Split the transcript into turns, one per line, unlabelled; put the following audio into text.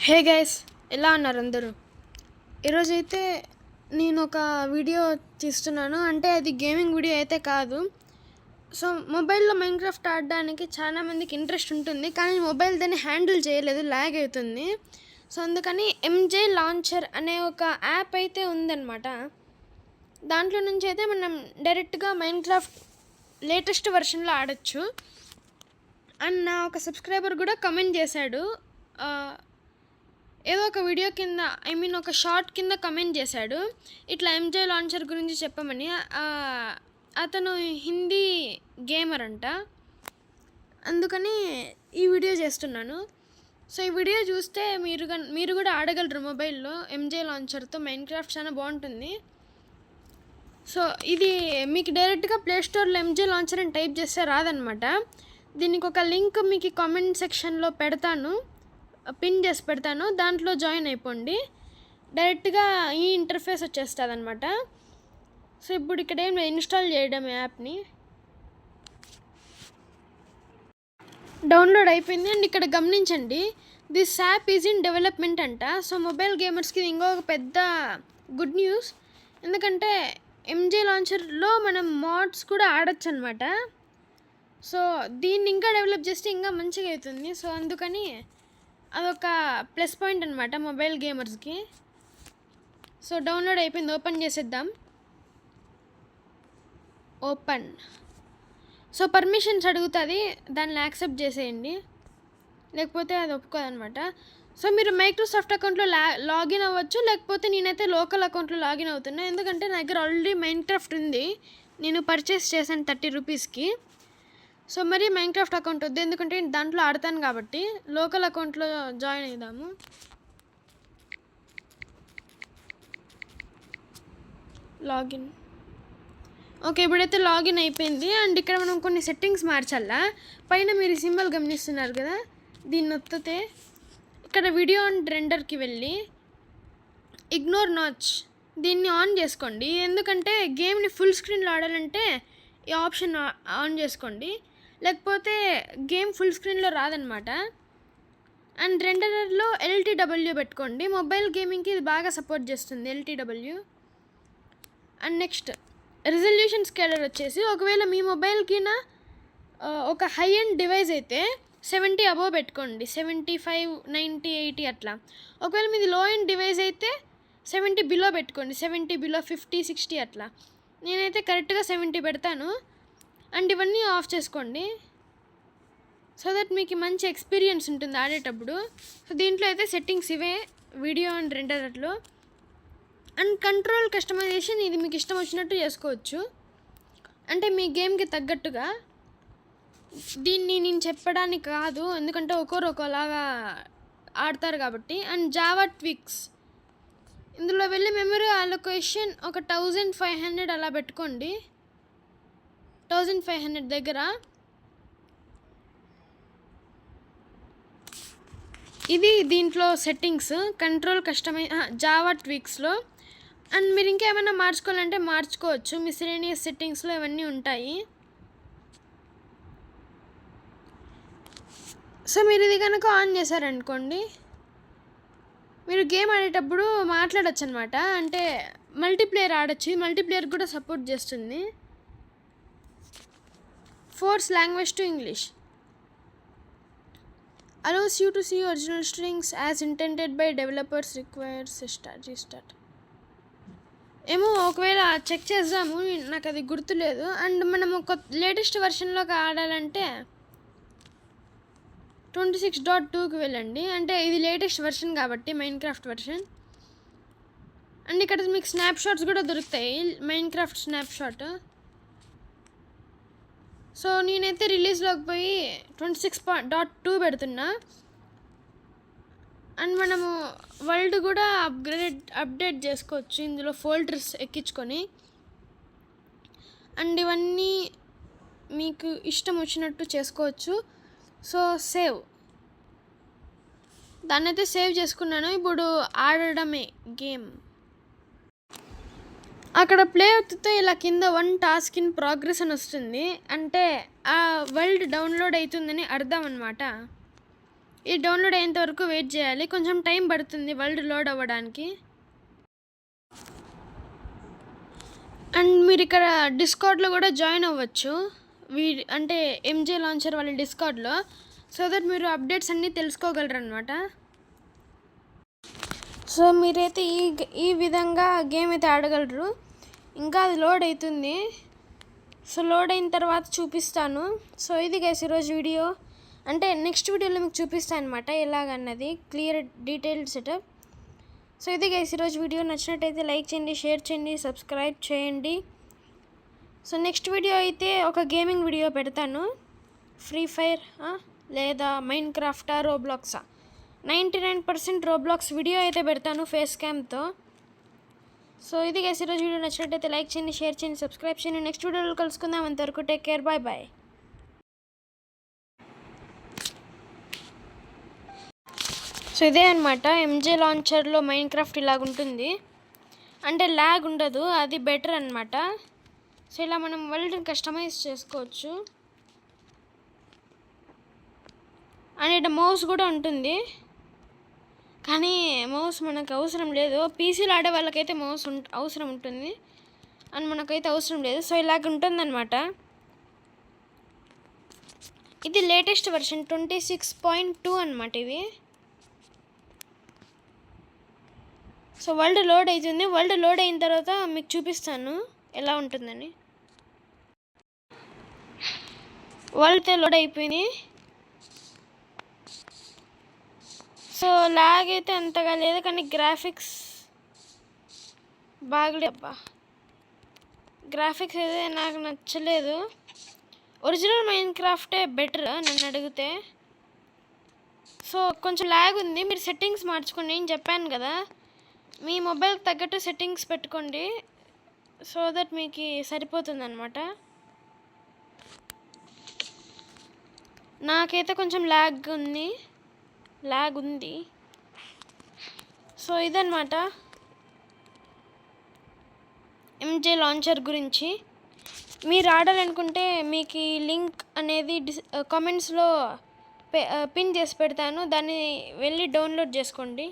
Hey guys, ఎలా ఉన్నారు అందరూ? ఈరోజైతే నేను ఒక వీడియో తీస్తున్నాను. అంటే అది గేమింగ్ వీడియో అయితే కాదు. సో మొబైల్లో మైన్క్రాఫ్ట్ ఆడడానికి చాలామందికి ఇంట్రెస్ట్ ఉంటుంది, కానీ మొబైల్ దాన్ని హ్యాండిల్ చేయలేదు, ల్యాగ్ అవుతుంది. సో అందుకని ఎంజే లాంచర్ అనే ఒక యాప్ అయితే ఉందన్నమాట. దాంట్లో నుంచి అయితే మనం డైరెక్ట్గా మైన్క్రాఫ్ట్ లేటెస్ట్ వెర్షన్లో ఆడచ్చు. అండ్ నా ఒక సబ్స్క్రైబర్ కూడా కమెంట్ చేశాడు, ఏదో ఒక వీడియో కింద, ఒక షార్ట్ కింద కమెంట్ చేశాడు, ఇట్లా ఎంజే లాంచర్ గురించి చెప్పమని. అతను హిందీ గేమర్ అంట, అందుకని ఈ వీడియో చేస్తున్నాను. సో ఈ వీడియో చూస్తే మీరు కూడా ఆడగలరు మొబైల్లో ఎంజే లాంచర్తో. మైన్క్రాఫ్ట్ చాలా బాగుంటుంది. సో ఇది మీకు డైరెక్ట్గా ప్లేస్టోర్లో ఎంజే లాంచర్ అని టైప్ చేస్తే రాదనమాట. దీనికి ఒక లింక్ మీకు కామెంట్ సెక్షన్లో పెడతాను, పిన్ చేసి పెడతాను, దాంట్లో జాయిన్ అయిపోండి. డైరెక్ట్గా ఈ ఇంటర్ఫేస్ వచ్చేస్తుంది అనమాట. సో ఇప్పుడు ఇక్కడ ఏం ఇన్స్టాల్ చేయడం యాప్ని డౌన్లోడ్ అయిపోయింది. అండ్ ఇక్కడ గమనించండి, this app is in development అంట. సో మొబైల్ గేమర్స్కి ఇది ఇంకొక పెద్ద గుడ్ న్యూస్, ఎందుకంటే ఎంజే లాంచర్లో మనం మోడ్స్ కూడా ఆడచ్చు అనమాట. సో దీన్ని ఇంకా డెవలప్ చేస్తే ఇంకా మంచిగా అవుతుంది. సో అందుకని అదొక ప్లస్ పాయింట్ అనమాట మొబైల్ గేమర్స్కి. సో డౌన్లోడ్ అయిపోయింది, ఓపెన్ చేసేద్దాం. ఓపెన్. సో పర్మిషన్స్ అడుగుతుంది, దాన్ని యాక్సెప్ట్ చేసేయండి, లేకపోతే అది ఒప్పుకోదనమాట. సో మీరు మైక్రోసాఫ్ట్ అకౌంట్లో లాగిన్ అవ్వచ్చు, లేకపోతే నేనైతే లోకల్ అకౌంట్లో లాగిన్ అవుతున్నా, ఎందుకంటే నా దగ్గర ఆల్రెడీ మైన్క్రాఫ్ట్ ఉంది, నేను పర్చేస్ చేశాను 30 రూపీస్కి. సో మరి మైన్క్రాఫ్ట్ అకౌంట్ వద్దు, ఎందుకంటే దాంట్లో ఆడతాను కాబట్టి. లోకల్ అకౌంట్లో జాయిన్ అవుదాము. లాగిన్. ఓకే, ఇప్పుడైతే లాగిన్ అయిపోయింది. అండ్ ఇక్కడ మనం కొన్ని సెట్టింగ్స్ మార్చాలా. పైన మీరు సింబల్ గమనిస్తున్నారు కదా, దీన్ని నొత్తితే ఇక్కడ వీడియో అండ్ రెండర్కి వెళ్ళి ఇగ్నోర్ నాచ్, దీన్ని ఆన్ చేసుకోండి. ఎందుకంటే గేమ్ని ఫుల్ స్క్రీన్లో ఆడాలంటే ఈ ఆప్షన్ ఆన్ చేసుకోండి, లేకపోతే గేమ్ ఫుల్ స్క్రీన్లో రాదనమాట. అండ్ రెండర్లో ఎల్టీడబ్ల్యూ పెట్టుకోండి, మొబైల్ గేమింగ్కి ఇది బాగా సపోర్ట్ చేస్తుంది ఎల్టీడబ్ల్యూ. అండ్ నెక్స్ట్ రిజల్యూషన్ స్కేలర్ వచ్చేసి, ఒకవేళ మీ మొబైల్కి ఒక హై ఎండ్ డివైస్ అయితే 70 అబోవ్ పెట్టుకోండి, 75, 90, 80 అట్లా. ఒకవేళ మీది లో ఎండ్ డివైస్ అయితే 70 బిలో పెట్టుకోండి, 70 బిలో, 50, 60 అట్లా. నేనైతే కరెక్ట్గా 70 పెడతాను. అండ్ ఇవన్నీ ఆఫ్ చేసుకోండి, సో దట్ మీకు మంచి ఎక్స్పీరియన్స్ ఉంటుంది ఆడేటప్పుడు. సో దీంట్లో అయితే సెట్టింగ్స్ ఇవే, వీడియో అండ్ రెండర్లో. అండ్ కంట్రోల్ కస్టమైజేషన్, ఇది మీకు ఇష్టం వచ్చినట్టు చేసుకోవచ్చు, అంటే మీ గేమ్కి తగ్గట్టుగా. దీన్ని నేను చెప్పడానికి కాదు, ఎందుకంటే ఒక్కొరు ఒకలాగా ఆడతారు కాబట్టి. అండ్ జావా ట్విక్స్, ఇందులో వెళ్ళి మెమరీ అలొకేషన్ ఒక 1500 అలా పెట్టుకోండి, 1500 దగ్గర. ఇది దీంట్లో సెట్టింగ్స్, కంట్రోల్ జావా ట్విక్స్లో. అండ్ మీరు ఇంకేమైనా మార్చుకోవాలంటే మార్చుకోవచ్చు, మిస్లేనియస్ సెట్టింగ్స్లో ఇవన్నీ ఉంటాయి. సో మీరు ఇది కనుక ఆన్ చేశారనుకోండి, మీరు గేమ్ ఆడేటప్పుడు మాట్లాడచ్చు అనమాట, అంటే మల్టీప్లేయర్ ఆడచ్చు. మల్టీప్లేయర్ కూడా సపోర్ట్ చేస్తుంది. Force language to English, allows you to see original strings as intended by developers, requires restart. ఏమో ఒకవేళ చెక్ చేద్దాము, నాకు అది గుర్తులేదు. అండ్ మనం ఒక లేటెస్ట్ వెర్షన్లోకి ఆడాలంటే 26.2కి వెళ్ళండి, అంటే ఇది లేటెస్ట్ వెర్షన్ కాబట్టి మైన్క్రాఫ్ట్ వెర్షన్. అండ్ ఇక్కడ మీకు స్నాప్షాట్స్ కూడా దొరుకుతాయి, మైన్క్రాఫ్ట్ స్నాప్షాట్. సో నేనైతే రిలీజ్లోకి పోయి 26.2 పెడుతున్నా. అండ్ మనము వరల్డ్ కూడా అప్డేట్ చేసుకోవచ్చు ఇందులో ఫోల్డర్స్ ఎక్కించుకొని. అండ్ ఇవన్నీ మీకు ఇష్టం వచ్చినట్టు చేసుకోవచ్చు. సో సేవ్, దాన్ని అయితే సేవ్ చేసుకున్నాను. ఇప్పుడు ఆడడమే గేమ్. అక్కడ ప్లే అవుతుంటే ఇలా కింద 1 టాస్క్ ఇన్ ప్రోగ్రెస్ అని వస్తుంది, అంటే ఆ వరల్డ్ డౌన్లోడ్ అవుతుందని అర్థం అనమాట. ఇది డౌన్లోడ్ అయ్యేంత వరకు వెయిట్ చేయాలి, కొంచెం టైం పడుతుంది వరల్డ్ లోడ్ అవ్వడానికి. అండ్ మీరు ఇక్కడ డిస్కార్డ్లో కూడా జాయిన్ అవ్వచ్చు, అంటే ఎంజే లాంచర్ వాళ్ళ డిస్కార్డ్లో, సో దట్ మీరు అప్డేట్స్ అన్నీ తెలుసుకోగలరు అనమాట. సో మీరైతే ఈ విధంగా గేమ్ అయితే ఆడగలరు. ఇంకా అది లోడ్ అవుతుంది, సో లోడ్ అయిన తర్వాత చూపిస్తాను. సో ఇది గైస్ ఈరోజు వీడియో, అంటే నెక్స్ట్ వీడియోలో మీకు చూపిస్తాను అనమాట ఎలాగన్నది క్లియర్ డీటెయిల్డ్ సెటప్. సో ఇది గైస్ ఈరోజు వీడియో, నచ్చినట్టయితే లైక్ చేయండి, షేర్ చేయండి, సబ్స్క్రైబ్ చేయండి. సో నెక్స్ట్ వీడియో అయితే ఒక గేమింగ్ వీడియో పెడతాను, ఫ్రీ ఫైర్ లేదా మైన్క్రాఫ్టా రోబ్లాక్సా, 99% రోబ్లాక్స్ వీడియో అయితే పెడతాను ఫేస్ క్యామ్తో. సో ఇది గైస్ ఈరోజు వీడియో, నచ్చినట్టయితే లైక్ చేయండి, షేర్ చేయండి, సబ్స్క్రైబ్ చేయండి. నెక్స్ట్ వీడియోలో కలుసుకుందాం, అంతవరకు take care, bye bye. So ఇదే అనమాట ఎంజే లాంచర్లో మైన్క్రాఫ్ట్ ఇలాగుంటుంది, అంటే ల్యాగ్ ఉండదు, అది బెటర్ అనమాట. సో ఇలా మనం వరల్డ్ని కస్టమైజ్ చేసుకోవచ్చు. అండ్ ఇక్కడ మౌస్ కూడా ఉంటుంది, కానీ మౌస్ మనకు అవసరం లేదు. పీసీలో ఆడే వాళ్ళకైతే మౌస్ అవసరం ఉంటుంది, అండ్ మనకైతే అవసరం లేదు. సో ఇలాగ ఉంటుందన్నమాట. ఇది లేటెస్ట్ వెర్షన్ 26.2 అనమాట ఇది. సో వరల్డ్ లోడ్ అవుతుంది, వరల్డ్ లోడ్ అయిన తర్వాత మీకు చూపిస్తాను ఎలా ఉంటుందని. వరల్డ్ లోడ్ అయిపోయింది. సో లాగ్ అయితే అంతగా లేదు, కానీ గ్రాఫిక్స్ బాగలేబ్బా, గ్రాఫిక్స్ అయితే నాకు నచ్చలేదు. ఒరిజినల్ మైన్క్రాఫ్టే బెటర్ నన్ను అడిగితే. సో కొంచెం లాగ్ ఉంది, మీరు సెట్టింగ్స్ మార్చుకోండి, నేను చెప్పాను కదా, మీ మొబైల్కి తగ్గట్టు సెట్టింగ్స్ పెట్టుకోండి, సో దట్ మీకు సరిపోతుంది అనమాట. నాకైతే కొంచెం లాగ్ ఉంది. సో ఇదన్నమాట ఎంజే లాంచర్ గురించి. మీరు ఆడాలనుకుంటే మీకు ఈ లింక్ అనేది కామెంట్స్లో పిన్ చేసి పెడతాను, దాన్ని వెళ్ళి డౌన్లోడ్ చేసుకోండి.